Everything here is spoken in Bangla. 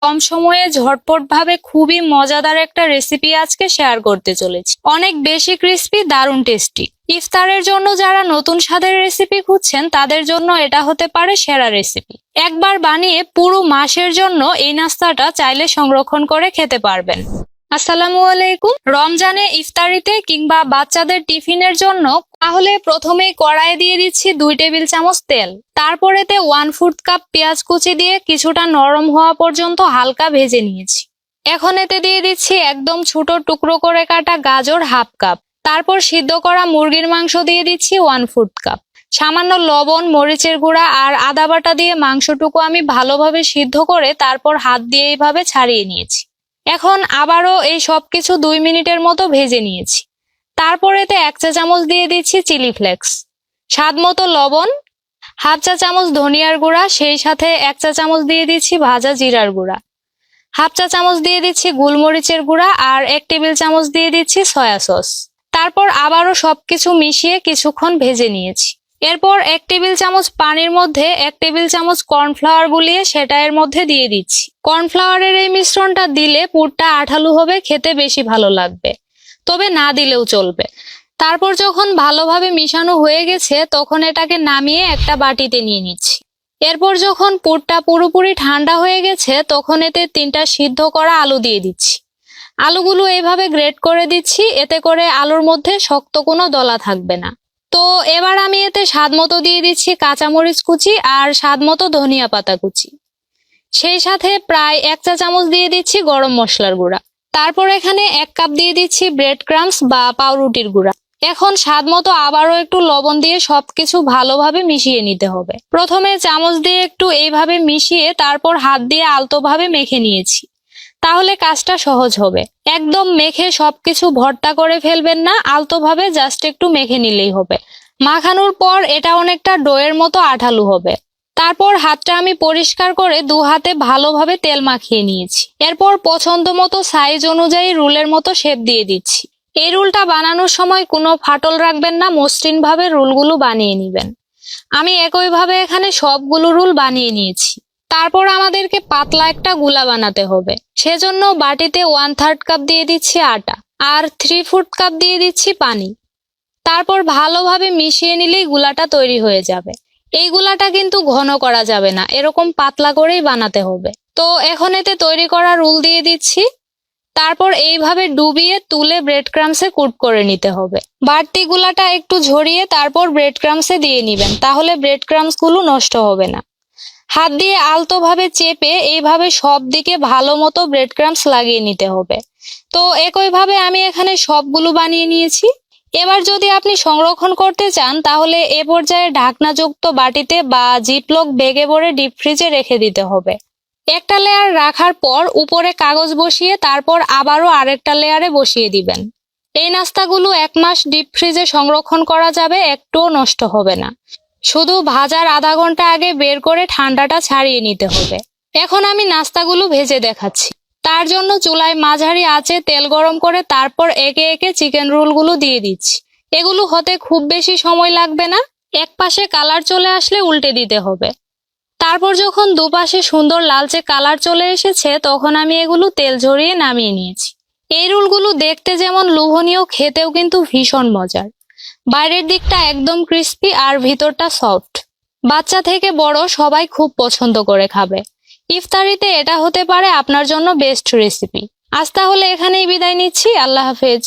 কম সময়ে ঝটপট ভাবে খুবই মজাদার একটা রেসিপি আজকে শেয়ার করতে চলেছি। অনেক বেশি ক্রিস্পি, দারুণ টেস্টি। ইফতারের জন্য যারা নতুন স্বাদের রেসিপি খুঁজছেন তাদের জন্য এটা হতে পারে সেরা রেসিপি। একবার বানিয়ে পুরো মাসের জন্য এই নাস্তাটা চাইলে সংরক্ষণ করে খেতে পারবেন। আসসালামু আলাইকুম। রমজানে ইফতারিতে কিংবা বাচ্চাদের টিফিনের জন্য তাহলে প্রথমেই কড়াইয়ে দিয়ে দিচ্ছি 2 টেবিল চামচ তেল। তারপরেতে 1/4 কাপ পেঁয়াজ কুচি দিয়ে কিছুটা নরম হওয়া পর্যন্ত হালকা ভেজে নিয়েছি। এখন এতে দিয়ে দিচ্ছি একদম ছোট টুকরো করে কাটা গাজর 1/2 কাপ। তারপর সিদ্ধ করা মুরগির মাংস দিয়ে দিচ্ছি 1/4 কাপ। সামান্য লবণ, মরিচের গুঁড়া আর আদা বাটা দিয়ে মাংসটুকু আমি ভালোভাবে সিদ্ধ করে তারপর হাত দিয়ে এইভাবে ছাড়িয়ে নিয়েছি। এখন আবারও এই সবকিছু 2 মিনিটের মতো ভেজে নিয়েছি। তারপর এতে 1 চা চামচ দিয়ে দিচ্ছি চিলি ফ্লেক্স, স্বাদ মতো লবণ, 1/2 চা চামচ ধনিয়ার গুঁড়া, সেই সাথে 1 চা চামচ দিয়ে দিচ্ছি ভাজা জিরার গুঁড়া, 1/2 চা চামচ দিয়ে দিচ্ছি গোলমরিচের গুঁড়া আর 1 টেবিল চামচ দিয়ে দিচ্ছি সয়া সস। তারপর আবারও সবকিছু মিশিয়ে কিছুক্ষণ ভেজে নিয়েছি। এরপর 1 টেবিল চামচ পানির মধ্যে 1 টেবিল চামচ কর্নফ্লাওয়ার গুলিয়ে সেটা এর মধ্যে দিয়ে দিচ্ছি। কর্নফ্লাওয়ারের এই মিশ্রণটা দিলে পুরটা আঠালো হবে, খেতে বেশি ভালো লাগবে, তবে না দিলেও চলবে। তারপর যখন ভালোভাবে মিশানো হয়ে গেছে তখন এটাকে নামিয়ে একটা বাটিতে নিয়ে নিচ্ছি। এরপর যখন পুরটা পুরোপুরি ঠান্ডা হয়ে গেছে তখন এতে 3টা সিদ্ধ করা আলু দিয়ে দিচ্ছি। আলুগুলো এইভাবে গ্রেট করে দিচ্ছি, এতে করে আলুর মধ্যে শক্ত কোনো দলা থাকবে না। তো এবার আমি এতে স্বাদ মতো দিয়ে দিচ্ছি কাঁচামরিচ কুচি আর স্বাদ মতো ধনিয়া পাতা কুচি, সেই সাথে প্রায় 1 চা চামচ দিয়ে দিচ্ছি গরম মশলার গুঁড়া। তারপর এখানে 1 কাপ দিয়ে দিচ্ছি ব্রেড ক্রাম্বস বা পাউরুটির গুঁড়া। এখন স্বাদ মতো আবারও একটু লবণ দিয়ে সবকিছু ভালোভাবে মিশিয়ে নিতে হবে। প্রথমে চামচ দিয়ে একটু এইভাবে মিশিয়ে তারপর হাত দিয়ে আলতোভাবে মেখে নিয়েছি, তাহলে কাজটা সহজ হবে। একদম মেখে সবকিছু ভর্তা করে ফেলবেন না, আলতোভাবে জাস্ট একটু মেখে নিলেই হবে। মাখানোর পর এটা অনেকটা ডোয়ের মতো আঠালো হবে। তারপর হাতটা আমি পরিষ্কার করে 2 হাতে ভালোভাবে তেল মাখিয়ে নিয়েছি। এরপর পছন্দ মতো সাইজ অনুযায়ী রুলের মতো শেপ দিয়ে দিচ্ছি। এই রুলটা বানানোর সময় কোনো ফাটল রাখবেন না, মসৃণ ভাবে রুলগুলো বানিয়ে নেবেন। আমি একইভাবে এখানে সবগুলো রুল বানিয়ে নিয়েছি। তারপর আমাদেরকে পাতলা একটা গুলা বানাতে হবে। সেজন্য বাটিতে 1/3 কাপ দিয়ে দিচ্ছি আটা আর 3/4 কাপ দিয়ে দিচ্ছি পানি। তারপর ভালোভাবে মিশিয়ে নিলেই গুলাটা তৈরি হয়ে যাবে। এই গুলাটা কিন্তু ঘন করা যাবে না, এরকম পাতলা করেই বানাতে হবে। তো এখন এতে তৈরি করা রুল দিয়ে দিচ্ছি। তারপর এইভাবে ডুবিয়ে তুলে ব্রেড ক্রাম্বসে কোট করে নিতে হবে। বাড়তি গুলাটা একটু ঝরিয়ে তারপর ব্রেড ক্রাম্বসে দিয়ে নিবেন, তাহলে ব্রেড ক্রাম্বসগুলো নষ্ট হবে না। হাত দিয়ে আলতোভাবে চেপে এইভাবে সব দিকে ভালো মতো ব্রেড ক্রাম্বস লাগিয়ে নিতে হবে। তো একইভাবে আমি এখানে সবগুলো বানিয়ে নিয়েছি। এবার যদি আপনি সংরক্ষণ করতে চান তাহলে এ পর্যায়ে ঢাকনাযুক্ত বাটিতে বা জিপলক ব্যাগে ভরে ডিপ ফ্রিজে রেখে দিতে হবে। একটা লেয়ার রাখার পর উপরে কাগজ বসিয়ে তারপর আবারও আরেকটা লেয়ারে বসিয়ে দিবেন। এই নাস্তাগুলো 1 মাস ডিপ ফ্রিজে সংরক্ষণ করা যাবে, একটুও নষ্ট হবে না। শুধু ভাজার আধা ঘন্টা আগে বের করে ঠান্ডাটা ছাড়িয়ে নিতে হবে। এখন আমি নাস্তাগুলো ভেজে দেখাচ্ছি। তার জন্য চুলায় মাঝারি আঁচে তেল গরম করে তারপর একে একে চিকেন রোলগুলো দিয়ে দিচ্ছি। এগুলো হতে খুব বেশি সময় লাগবে না। এক পাশে কালার চলে আসলে উল্টে দিতে হবে। তারপর যখন দুপাশে সুন্দর লালচে কালার চলে এসেছে তখন আমি এগুলো তেল ঝরিয়ে নামিয়ে নিয়েছি। এই রোলগুলো দেখতে যেমন লোভনীয়, খেতেও কিন্তু ভীষণ মজার। বাইরের দিকটা একদম ক্রিস্পি আর ভিতরটা সফট। বাচ্চা থেকে বড় সবাই খুব পছন্দ করে খাবে। ইফতারিতে এটা হতে পারে আপনার জন্য বেস্ট রেসিপি। আজ তাহলে এখানেই বিদায় নিচ্ছি। আল্লাহ হাফেজ।